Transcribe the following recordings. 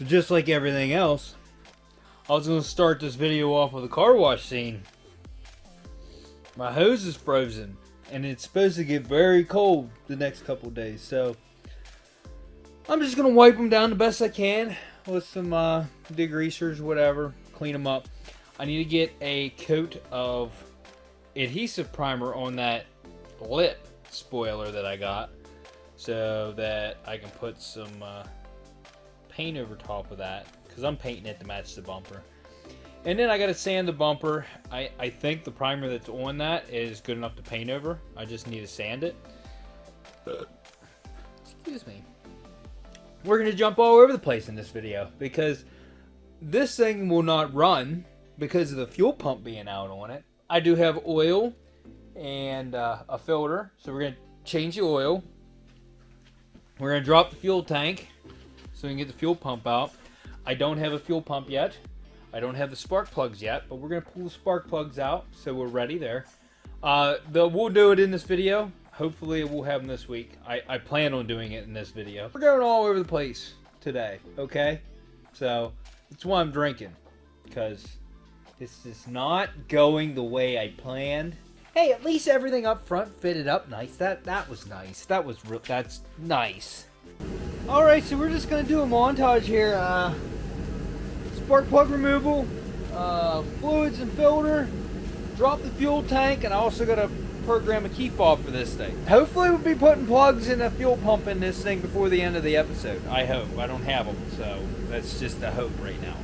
So just like everything else, I was going to start this video off with a car wash scene. My hose is frozen, and it's supposed to get very cold the next couple days, so I'm just going to wipe them down the best I can with some degreasers, whatever, clean them up. I need to get a coat of adhesive primer on that lip spoiler that I got, so that I can put some paint over top of that, because I'm painting it to match the bumper. And then I got to sand the bumper. I think the primer that's on that is good enough to paint over. I just need to sand it. Excuse me. We're going to jump all over the place in this video, because this thing will not run because of the fuel pump being out on it. I do have oil and a filter, so we're going to change the oil. We're going to drop the fuel tank so we can get the fuel pump out. I don't have a fuel pump yet. I don't have the spark plugs yet, but we're going to pull the spark plugs out, so we're ready there. We'll do it in this video. Hopefully we'll have them this week. I plan on doing it in this video. We're going all over the place today, okay? So that's why I'm drinking, because this is not going the way I planned. Hey, at least everything up front fitted up nice. That was nice. That's nice. All right, so we're just gonna do a montage here. Spark plug removal, fluids and filter, drop the fuel tank, and I also got to program a key fob for this thing. Hopefully we'll be putting plugs and a fuel pump in this thing before the end of the episode. I hope. I don't have them, so that's just a hope right now.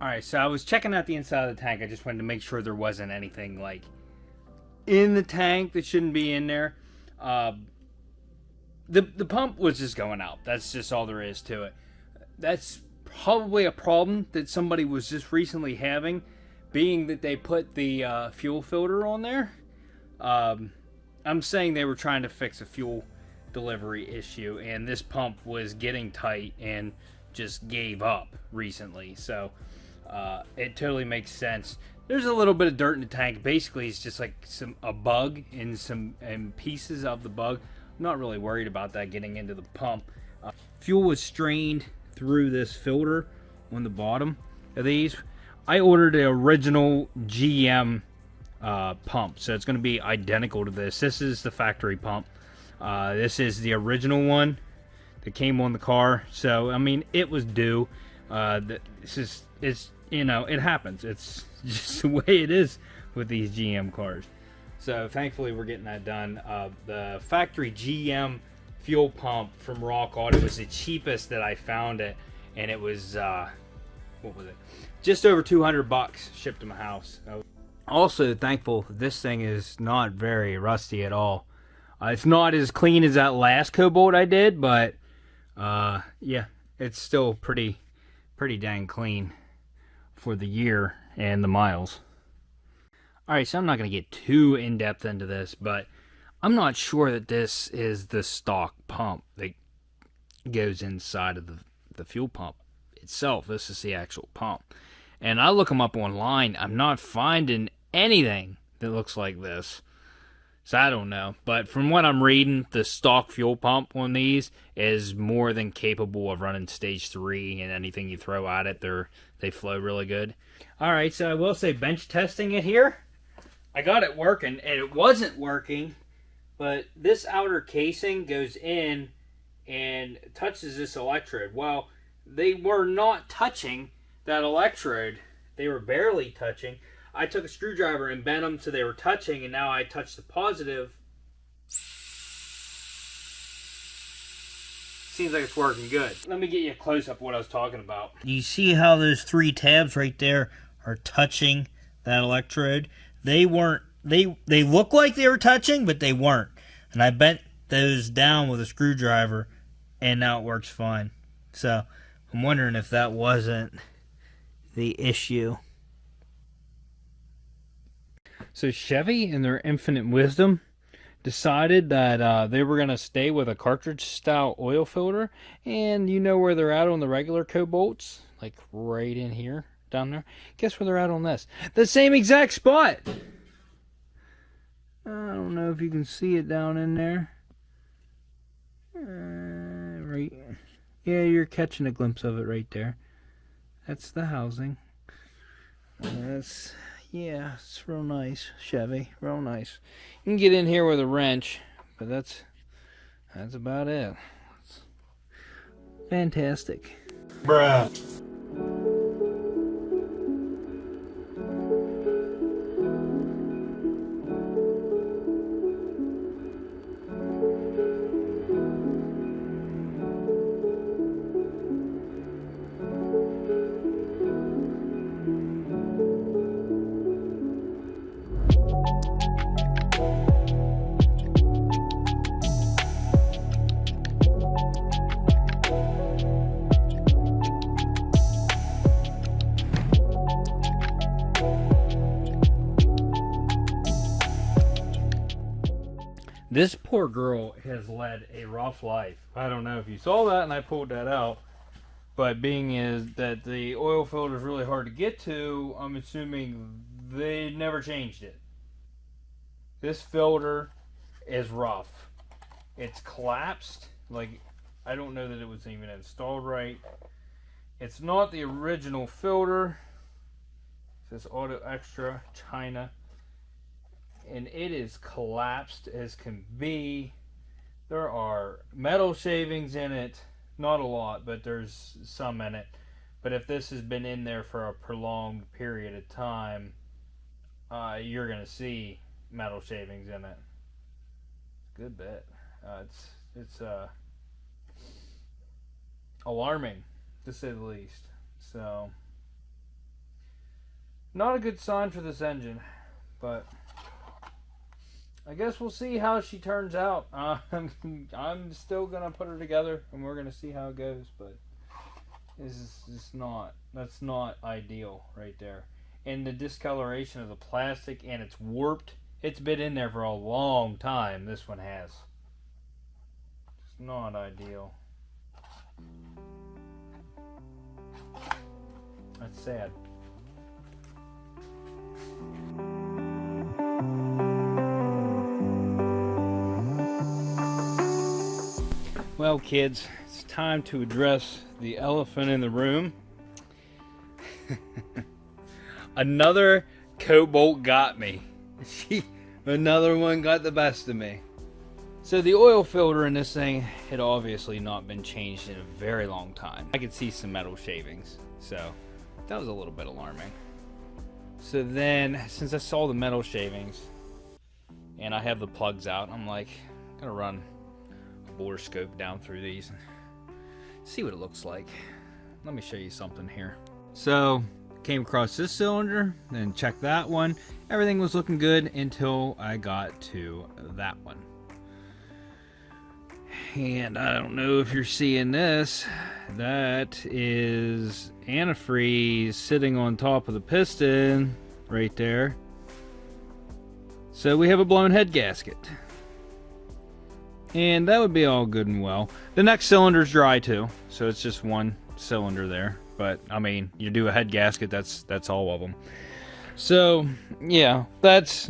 Alright, so I was checking out the inside of the tank. I just wanted to make sure there wasn't anything like in the tank that shouldn't be in there. The pump was just going out. That's just all there is to it. That's probably a problem that somebody was just recently having, being that they put the fuel filter on there. I'm saying they were trying to fix a fuel delivery issue, and this pump was getting tight and just gave up recently. So it totally makes sense. There's a little bit of dirt in the tank. Basically, it's just like a bug and pieces of the bug. I'm not really worried about that getting into the pump. Fuel was strained through this filter on the bottom of these. I ordered the original GM pump, so it's going to be identical to this. This is the factory pump. This is the original one that came on the car. So I mean, it was due. It's you know, it happens. It's just the way it is with these GM cars. So thankfully we're getting that done. The factory GM fuel pump from Rock Auto was the cheapest that I found it, and it was what was it? Just over 200 bucks shipped to my house. Also thankful this thing is not very rusty at all. It's not as clean as that last Cobalt I did, but yeah, it's still pretty dang clean for the year and the miles. Alright, so I'm not going to get too in-depth into this, but I'm not sure that this is the stock pump that goes inside of the fuel pump itself. This is the actual pump. And I look them up online. I'm not finding anything that looks like this. So I don't know. But from what I'm reading, the stock fuel pump on these is more than capable of running stage 3, and anything you throw at it, they flow really good. Alright, so I will say bench testing it here. I got it working, and it wasn't working, but this outer casing goes in and touches this electrode. Well, they were not touching that electrode. They were barely touching. I took a screwdriver and bent them so they were touching, and now I touch the positive. Seems like it's working good. Let me get you a close-up of what I was talking about. You see how those 3 tabs right there are touching that electrode? They weren't, they look like they were touching, but they weren't. And I bent those down with a screwdriver, and now it works fine. So I'm wondering if that wasn't the issue. So Chevy, in their infinite wisdom, decided that they were going to stay with a cartridge-style oil filter. And you know where they're at on the regular Cobalts? Like right in here, down there. Guess where they're at on this? The same exact spot! I don't know if you can see it down in there. Right. Yeah, you're catching a glimpse of it right there. That's the housing. Yeah, it's real nice, Chevy. Real nice. You can get in here with a wrench, but that's about it. It's fantastic. Bruh. This poor girl has led a rough life. I don't know if you saw that and I pulled that out. But being is that the oil filter is really hard to get to, I'm assuming they never changed it. This filter is rough. It's collapsed. Like, I don't know that it was even installed right. It's not the original filter. It says Auto Extra China. And it is collapsed as can be. There are metal shavings in it. Not a lot, but there's some in it. But if this has been in there for a prolonged period of time, you're going to see metal shavings in it. Good bit. It's alarming, to say the least. So, not a good sign for this engine, but I guess we'll see how she turns out. I'm still gonna put her together, and we're gonna see how it goes. But this is just that's not ideal right there. And the discoloration of the plastic, and it's warped. It's been in there for a long time. This one has. It's not ideal. That's sad. Well, kids, it's time to address the elephant in the room. Another Cobalt got me. Another one got the best of me. So the oil filter in this thing had obviously not been changed in a very long time. I could see some metal shavings, so that was a little bit alarming. So then, since I saw the metal shavings and I have the plugs out, I'm like, I'm gonna run a bore scope down through these and see what it looks like. Let me show you something here. So came across this cylinder, then checked that one. Everything was looking good until I got to that one. And I don't know if you're seeing this. That is antifreeze sitting on top of the piston right there. So we have a blown head gasket. And that would be all good and well. The next cylinder's dry too, so it's just one cylinder there. But I mean, you do a head gasket, that's all of them. So yeah, that's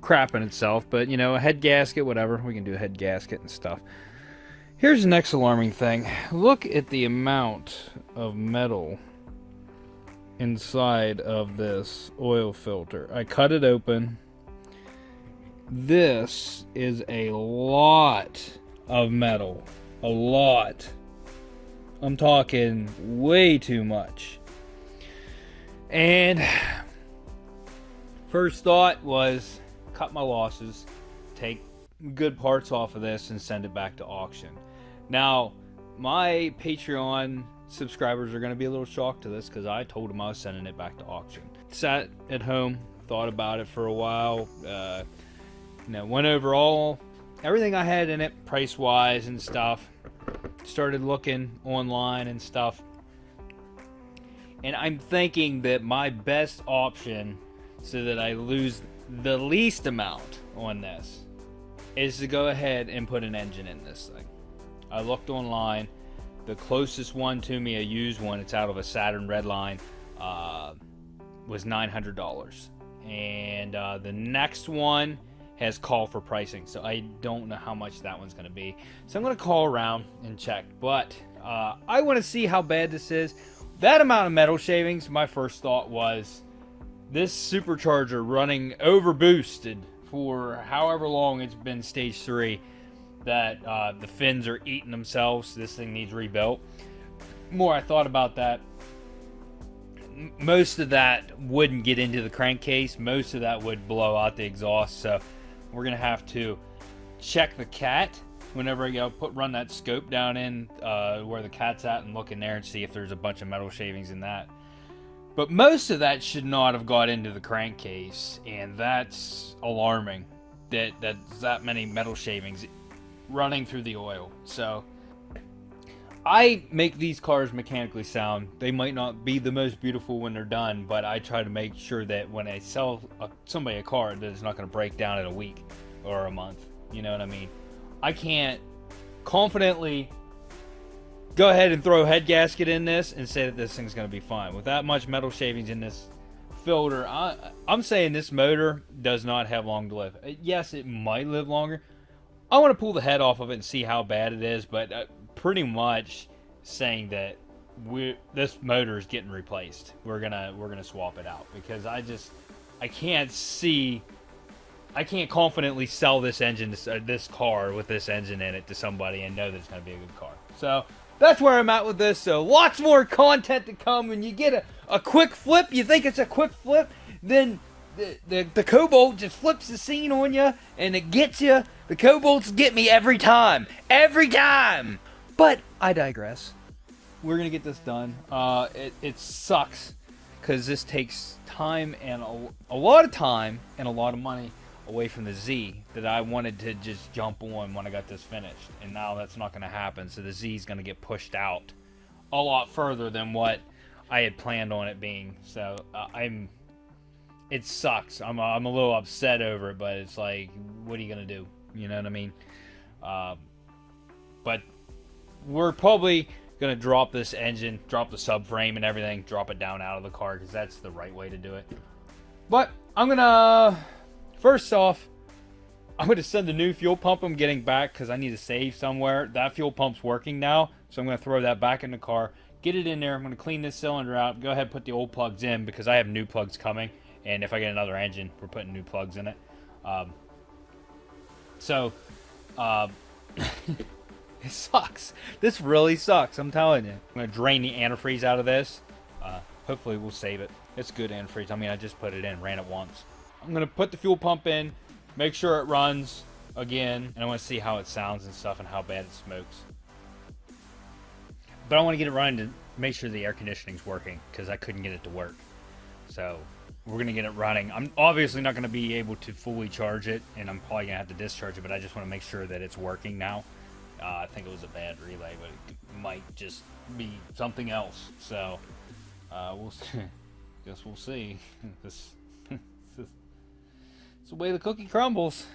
crap in itself. But you know, a head gasket, whatever. We can do a head gasket and stuff. Here's the next alarming thing. Look at the amount of metal inside of this oil filter. I cut it open. This is a lot of metal. A lot. I'm talking way too much. And first thought was cut my losses, take good parts off of this and send it back to auction. Now, my Patreon subscribers are going to be a little shocked to this because I told them I was sending it back to auction. Sat at home, thought about it for a while, went over everything I had in it, price-wise and stuff. Started looking online and stuff. And I'm thinking that my best option, so that I lose the least amount on this, is to go ahead and put an engine in this thing. I looked online. The closest one to me, a used one, it's out of a Saturn Redline, was $900. And the next one has call for pricing, so I don't know how much that one's going to be. So I'm going to call around and check. But I want to see how bad this is. That amount of metal shavings, my first thought was this supercharger running over boosted for however long it's been stage 3, that the fins are eating themselves. This thing needs rebuilt. More I thought about that, most of that wouldn't get into the crankcase. Most of that would blow out the exhaust. So we're gonna have to check the cat whenever I go run that scope down in where the cat's at and look in there and see if there's a bunch of metal shavings in that. But most of that should not have got into the crankcase, and that's alarming that many metal shavings running through the oil. So I make these cars mechanically sound. They might not be the most beautiful when they're done, but I try to make sure that when I sell somebody a car, that it's not going to break down in a week or a month. You know what I mean? I can't confidently go ahead and throw a head gasket in this and say that this thing's going to be fine. With that much metal shavings in this filter, I'm saying this motor does not have long to live. Yes, it might live longer. I want to pull the head off of it and see how bad it is, but pretty much saying that this motor is getting replaced. We're gonna swap it out because I can't confidently sell this this car with this engine in it to somebody and know that it's gonna be a good car. So that's where I'm at with this. So lots more content to come. When you get a quick flip, you think it's a quick flip, then the Cobalt just flips the scene on you and it gets you. The Cobalts get me every time. Every time! But I digress. We're going to get this done. It sucks because this takes time and a lot of time and a lot of money away from the Z that I wanted to just jump on when I got this finished. And now that's not going to happen. So the Z is going to get pushed out a lot further than what I had planned on it being. So it sucks. I'm a little upset over it, but it's like, what are you going to do? You know what I mean? But we're probably going to drop this engine, drop the subframe and everything, drop it down out of the car because that's the right way to do it. But I'm going to, first off, I'm going to send the new fuel pump I'm getting back because I need to save somewhere. That fuel pump's working now, so I'm going to throw that back in the car, get it in there. I'm going to clean this cylinder out, go ahead and put the old plugs in because I have new plugs coming. And if I get another engine, we're putting new plugs in it. It sucks. This really sucks, I'm telling you. I'm going to drain the antifreeze out of this. Hopefully we'll save it. It's good antifreeze. I mean, I just put it in, ran it once. I'm going to put the fuel pump in, make sure it runs again, and I want to see how it sounds and stuff and how bad it smokes. But I want to get it running make sure the air conditioning's working, because I couldn't get it to work. So we're gonna get it running. I'm obviously not gonna be able to fully charge it, and I'm probably gonna have to discharge it, but I just want to make sure that it's working now. I think it was a bad relay, but it might just be something else. So we'll guess we'll see. This is the way the cookie crumbles.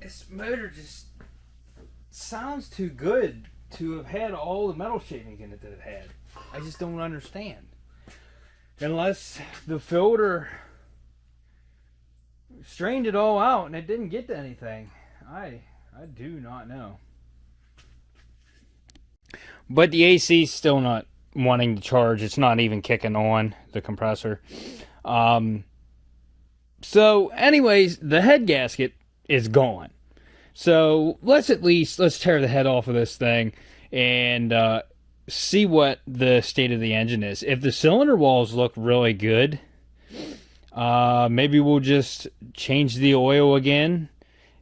This motor just sounds too good to have had all the metal shavings in it that it had. I just don't understand. Unless the filter strained it all out and it didn't get to anything. I do not know. But the AC's still not wanting to charge. It's not even kicking on, the compressor. So anyways, the head gasket is gone. So let's tear the head off of this thing and see what the state of the engine is. If the cylinder walls look really good, maybe we'll just change the oil again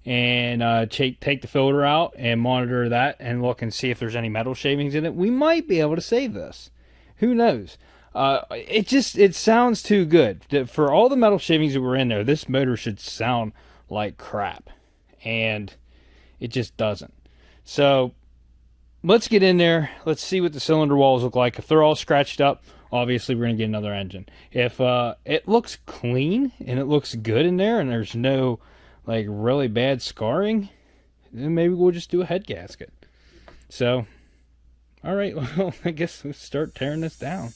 and take the filter out and monitor that and look and see if there's any metal shavings in it. We might be able to save this. Who knows? It sounds too good. For all the metal shavings that were in there, this motor should sound like crap. And it just doesn't. So let's get in there. Let's see what the cylinder walls look like. If they're all scratched up, obviously we're going to get another engine. If it looks clean and it looks good in there and there's no like really bad scarring, then maybe we'll just do a head gasket. So, all right, well, I guess we'll start tearing this down.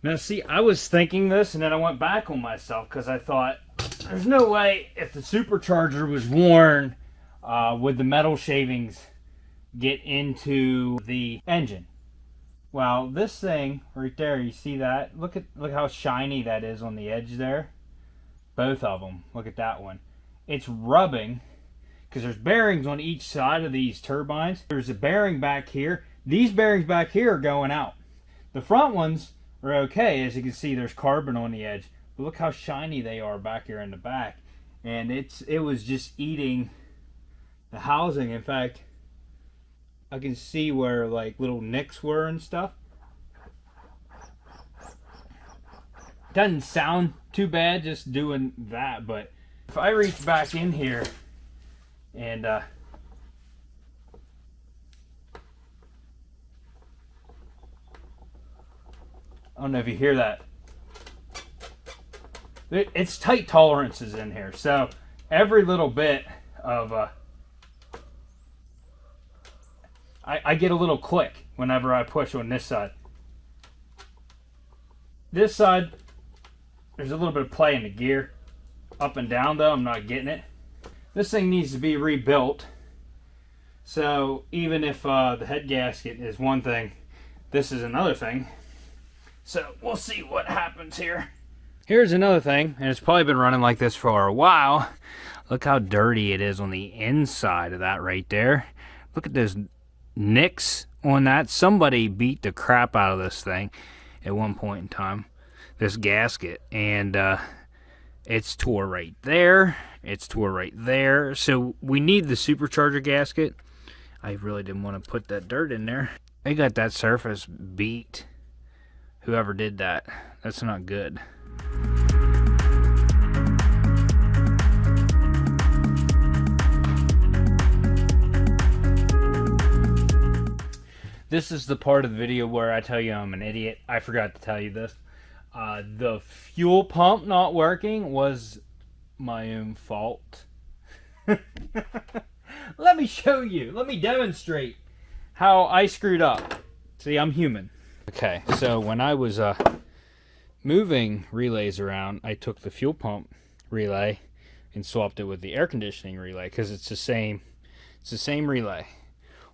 Now, see, I was thinking this, and then I went back on myself because I thought, there's no way if the supercharger was worn, would the metal shavings get into the engine. Well, this thing right there, you see that? Look how shiny that is on the edge there. Both of them. Look at that one. It's rubbing because there's bearings on each side of these turbines. There's a bearing back here. These bearings back here are going out. The front ones are okay. As you can see, there's carbon on the edge. But look how shiny they are back here in the back. And it was just eating the housing. In fact, I can see where like little nicks were and stuff. Doesn't sound too bad just doing that, but if I reach back in here and I don't know if you hear that. It's tight tolerances in here, so every little bit of I get a little click whenever I push on this side. This side, there's a little bit of play in the gear. Up and down though, I'm not getting it. This thing needs to be rebuilt. So even if the head gasket is one thing, this is another thing. So we'll see what happens here. Here's another thing, and it's probably been running like this for a while. Look how dirty it is on the inside of that right there. Look at those nicks on that. Somebody beat the crap out of this thing at one point in time. This gasket, and it's tore right there. It's tore right there. So we need the supercharger gasket. I really didn't want to put that dirt in there. They got that surface beat. Whoever did that, that's not good. This is the part of the video where I tell you I'm an idiot. I forgot to tell you this. The fuel pump not working was my own fault. Let me show you. Let me demonstrate how I screwed up. See, I'm human. Okay, so when I was moving relays around, I took the fuel pump relay and swapped it with the air conditioning relay because it's the same relay.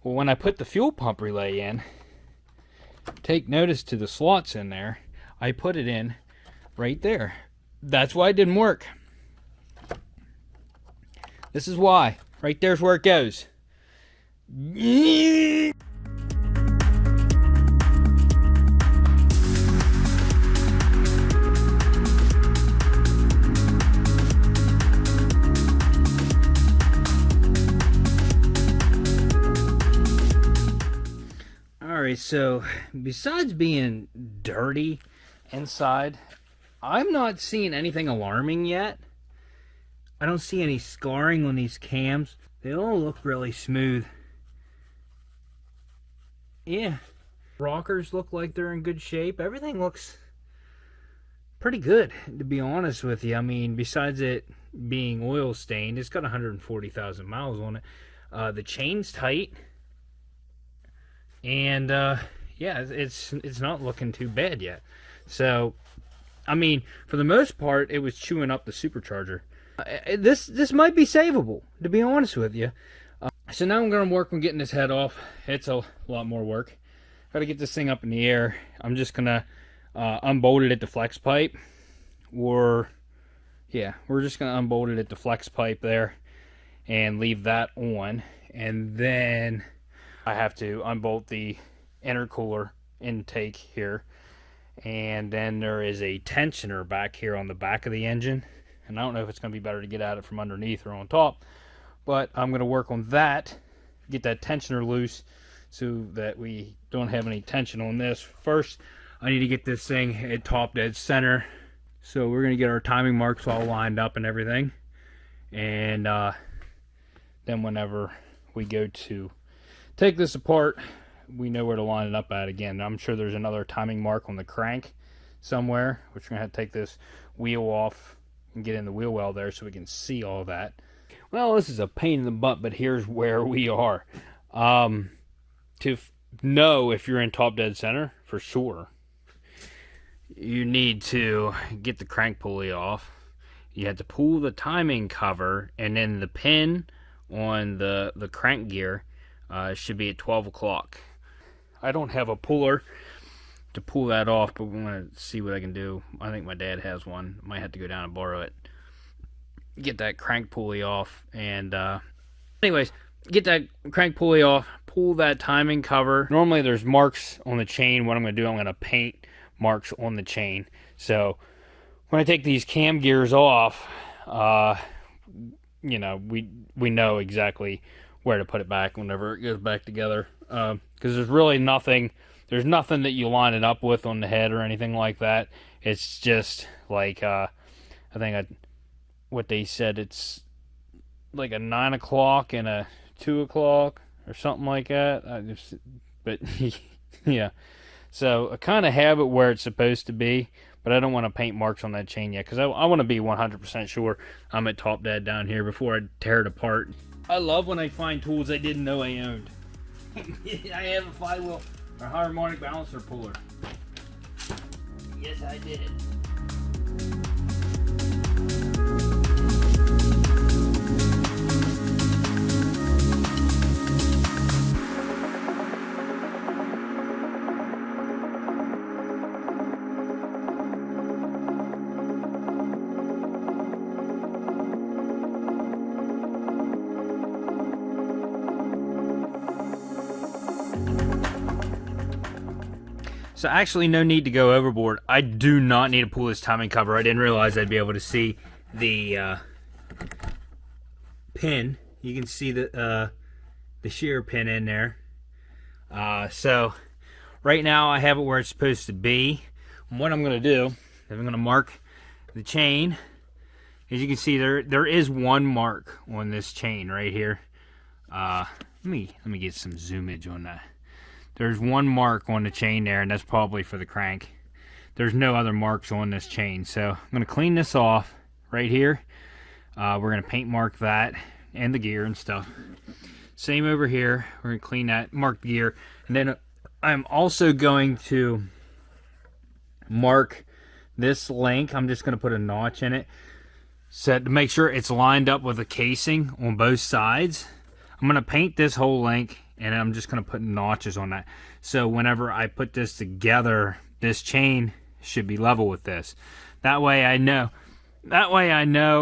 Well, when I put the fuel pump relay in, take notice to the slots in there. I put it in right there. That's why it didn't work. This is why. Right there's where it goes. Alright, so besides being dirty inside, I'm not seeing anything alarming yet. I don't see any scarring on these cams. They all look really smooth. Yeah. Rockers look like they're in good shape. Everything looks pretty good, to be honest with you. I mean, besides it being oil stained, it's got 140,000 miles on it. The chain's tight. And yeah, it's not looking too bad yet. So, I mean, for the most part, it was chewing up the supercharger. This might be savable, to be honest with you. So now I'm going to work on getting this head off. It's a lot more work. Got to get this thing up in the air. I'm just going to unbolt it at the flex pipe. Yeah, we're just going to unbolt it at the flex pipe there and leave that on. And then I have to unbolt the intercooler intake here. And then there is a tensioner back here on the back of the engine. And I don't know if it's going to be better to get at it from underneath or on top. But I'm going to work on that. Get that tensioner loose so that we don't have any tension on this. First, I need to get this thing at top dead center. So we're going to get our timing marks all lined up and everything. And then whenever we go to take this apart, we know where to line it up at again. I'm sure there's another timing mark on the crank somewhere, which we're going to have to take this wheel off and get in the wheel well there so we can see all that. Well, this is a pain in the butt, but here's where we are. To know if you're in top dead center, for sure, you need to get the crank pulley off. You have to pull the timing cover, and then the pin on the crank gear should be at 12 o'clock. I don't have a puller to pull that off, but we want to see what I can do. I think my dad has one. Might have to go down and borrow it. Get that crank pulley off, and anyways, get that crank pulley off, pull that timing cover. Normally there's marks on the chain. What I'm going to do, I'm going to paint marks on the chain. So when I take these cam gears off, you know, we know exactly where to put it back whenever it goes back together. Because there's really nothing, there's nothing that you line it up with on the head or anything like that. It's just like, I think what they said, it's like a 9 o'clock and a 2 o'clock or something like that. But yeah, so I kind of have it where it's supposed to be, but I don't want to paint marks on that chain yet because I want to be 100% sure I'm at top dead down here before I tear it apart. I love when I find tools I didn't know I owned. I have a flywheel or harmonic balancer puller. Yes, I did. So actually no need to go overboard. I do not need to pull this timing cover. I didn't realize I'd be able to see the pin. You can see the shear pin in there. So right now I have it where it's supposed to be. And what I'm going to do is I'm going to mark the chain. As you can see, there is one mark on this chain right here. Let me get some zoomage on that. There's one mark on the chain there, and that's probably for the crank. There's no other marks on this chain. So I'm going to clean this off right here. We're going to paint mark that and the gear and stuff. Same over here. We're going to clean that, mark the gear. And then I'm also going to mark this link. I'm just going to put a notch in it so to make sure it's lined up with the casing on both sides. I'm going to paint this whole link, and I'm just going to put notches on that. So whenever I put this together, this chain should be level with this. That way I know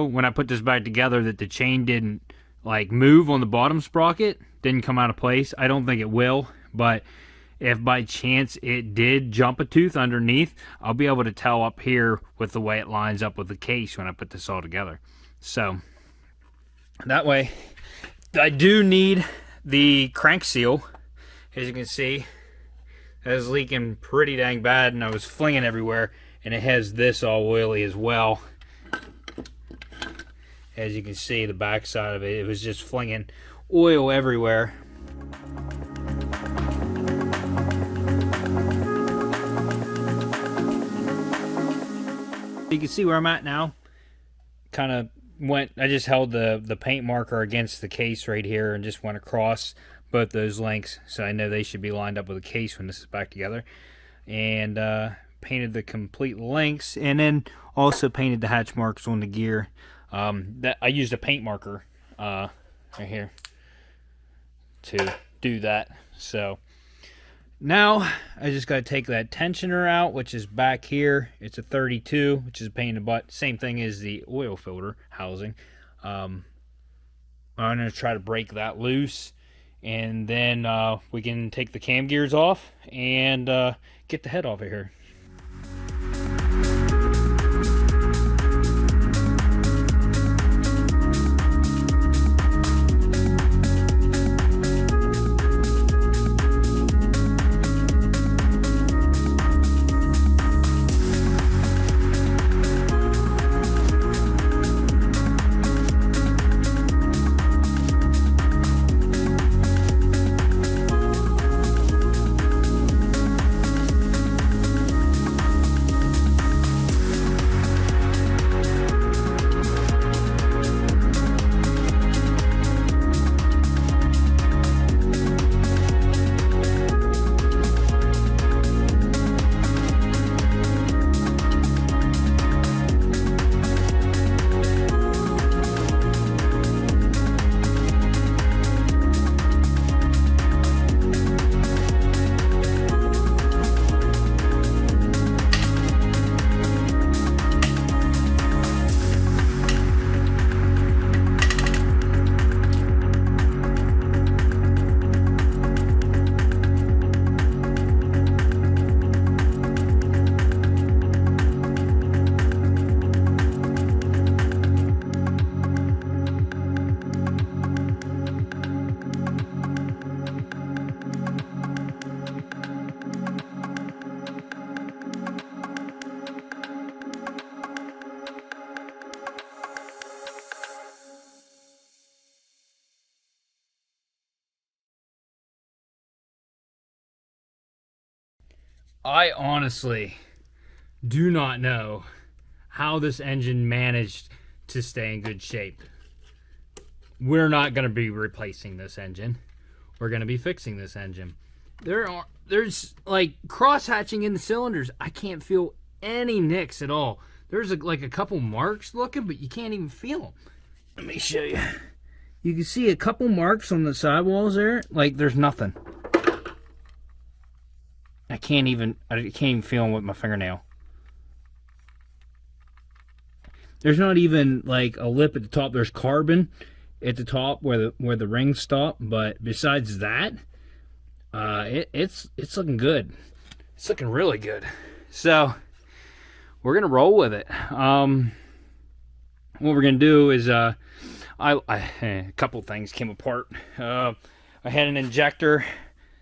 when I put this back together that the chain didn't like move on the bottom sprocket, didn't come out of place. I don't think it will, but if by chance it did jump a tooth underneath, I'll be able to tell up here with the way it lines up with the case when I put this all together. So that way, I do need the crank seal. As you can see, it was leaking pretty dang bad and I was flinging everywhere, and it has this all oily as well. As you can see, the back side of it, it was just flinging oil everywhere. You can see where I'm at now. Kind of I just held the paint marker against the case right here and just went across both those links, so I know they should be lined up with the case when this is back together. And painted the complete links, and then also painted the hatch marks on the gear. That I used a paint marker right here to do that. So now I just got to take that tensioner out, which is back here. It's a 32, which is a pain in the butt. Same thing as the oil filter housing. I'm going to try to break that loose, and then we can take the cam gears off and get the head off of here. I honestly do not know how this engine managed to stay in good shape. We're not going to be replacing this engine. We're going to be fixing this engine. There's like cross-hatching in the cylinders. I can't feel any nicks at all. There's like a couple marks looking, but you can't even feel them. Let me show you. You can see a couple marks on the sidewalls there. Like there's nothing. I can't even feel them with my fingernail. There's not even like a lip at the top. There's carbon at the top where the rings stop, but besides that, it's looking good. It's looking really good. So we're gonna roll with it. What we're gonna do is a couple things came apart. I had an injector.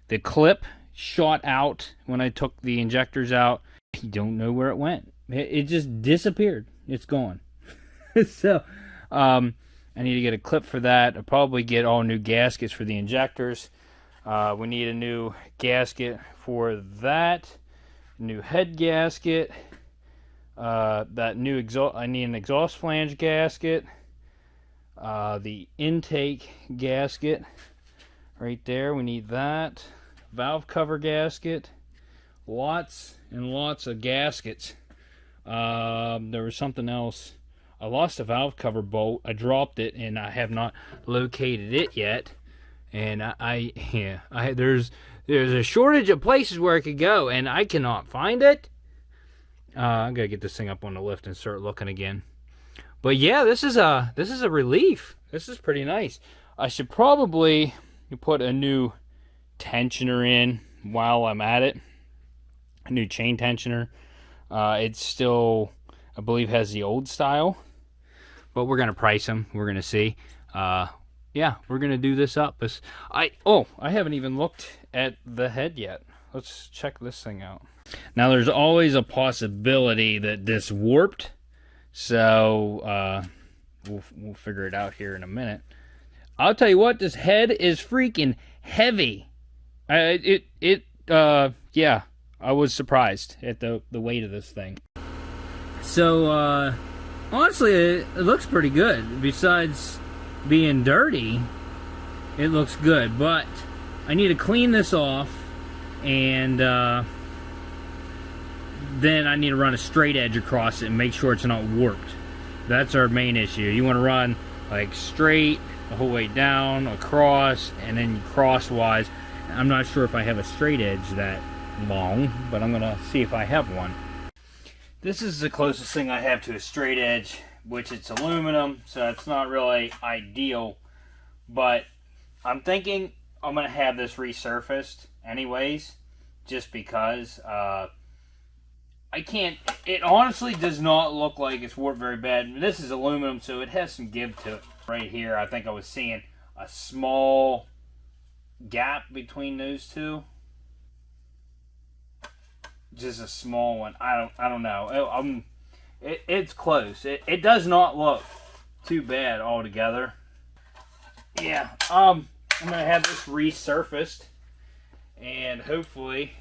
The clip shot out when I took the injectors out. You don't know where it went. It just disappeared. It's gone. So I need to get a clip for that. I'll probably get all new gaskets for the injectors. We need a new gasket for that. New head gasket. That new exhaust. I need an exhaust flange gasket. The intake gasket right there. We need that. Valve cover gasket. Lots and lots of gaskets. There was something else. I lost a valve cover bolt. I dropped it and I have not located it yet. And there's a shortage of places where I could go and I cannot find it. I gotta get this thing up on the lift and start looking again. But yeah, this is a relief. This is pretty nice. I should probably put a new tensioner in while I'm at it. A new chain tensioner. It still, I believe, has the old style. But we're gonna price them. We're gonna see. Yeah, we're gonna do this up. I haven't even looked at the head yet. Let's check this thing out. Now, there's always a possibility that this warped. So we'll figure it out here in a minute. I'll tell you what, this head is freaking heavy. Yeah, I was surprised at the weight of this thing. So honestly, it looks pretty good. Besides being dirty, it looks good. But I need to clean this off, and then I need to run a straight edge across it and make sure it's not warped. That's our main issue. You want to run like straight the whole way down, across, and then crosswise. I'm not sure if I have a straight edge that long, but I'm gonna see if I have one. This is the closest thing I have to a straight edge, which it's aluminum, so it's not really ideal, but I'm thinking I'm gonna have this resurfaced anyways, just because I can't, it honestly does not look like it's warped very bad. This is aluminum, so it has some give to it. Right here, I think I was seeing a small gap between those two. Just a small one. I don't know. It's close. It does not look too bad altogether. Yeah, I'm gonna have this resurfaced, and hopefully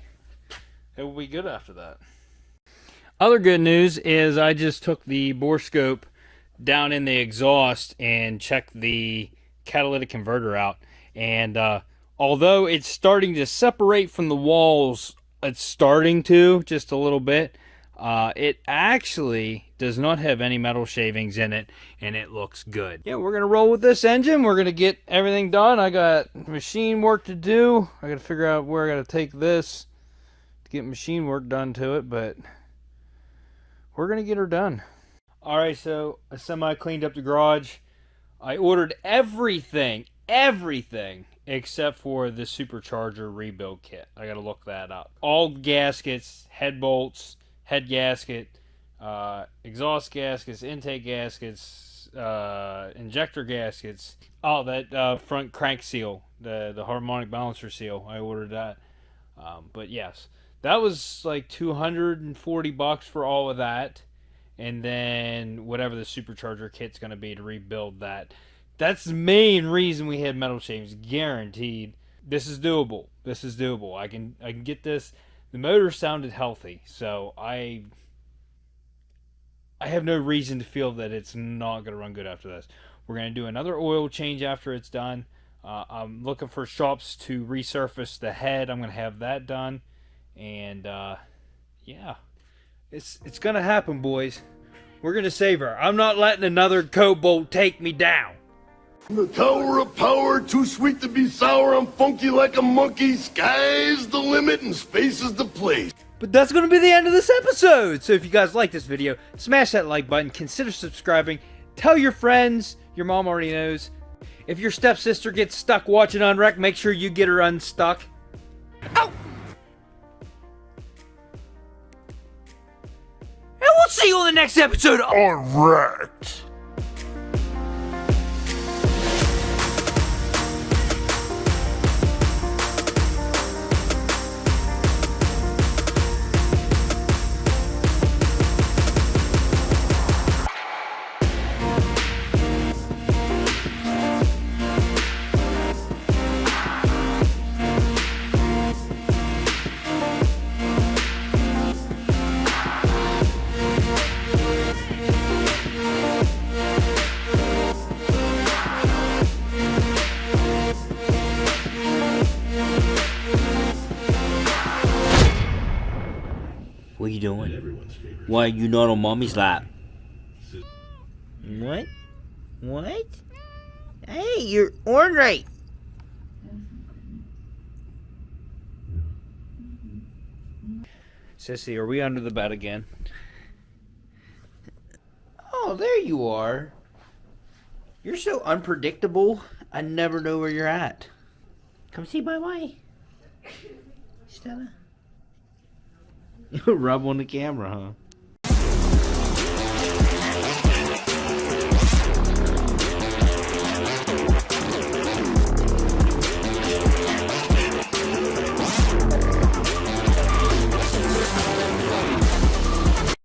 it will be good after that. Other good news is I just took the borescope down in the exhaust and checked the catalytic converter out, and although it's starting to separate from the walls, it's starting to just a little bit, it actually does not have any metal shavings in it, and it looks good. Yeah, we're gonna roll with this engine. We're gonna get everything done. I got machine work to do. I gotta figure out where I gotta take this to get machine work done to it, but we're gonna get her done. Alright, so I semi-cleaned up the garage. I ordered everything except for the supercharger rebuild kit. I gotta look that up. All gaskets, head bolts, head gasket, exhaust gaskets, intake gaskets, injector gaskets. Oh, that front crank seal, the harmonic balancer seal. I ordered that. But yes, that was like $240 for all of that. And then whatever the supercharger kit's going to be to rebuild that. That's the main reason we had metal shavings, guaranteed. This is doable. I can get this The motor sounded healthy, so I have no reason to feel that it's not going to run good after this. We're going to do another oil change after it's done. I'm looking for shops to resurface the head. I'm going to have that done. And, yeah. It's going to happen, boys. We're going to save her. I'm not letting another Cobalt take me down. The tower of power, too sweet to be sour. I'm funky like a monkey. Sky's the limit and space is the place. But that's going to be the end of this episode. So if you guys like this video, smash that like button. Consider subscribing. Tell your friends. Your mom already knows. If your stepsister gets stuck watching Unwrecked, make sure you get her unstuck. Ow! And we'll see you on the next episode of Unwrecked. What are you doing? Why are you not on mommy's lap? What? What? Hey, you're ornery. Sissy, are we under the bed again? Oh, there you are. You're so unpredictable. I never know where you're at. Come see my wife. Stella. Rub on the camera, huh?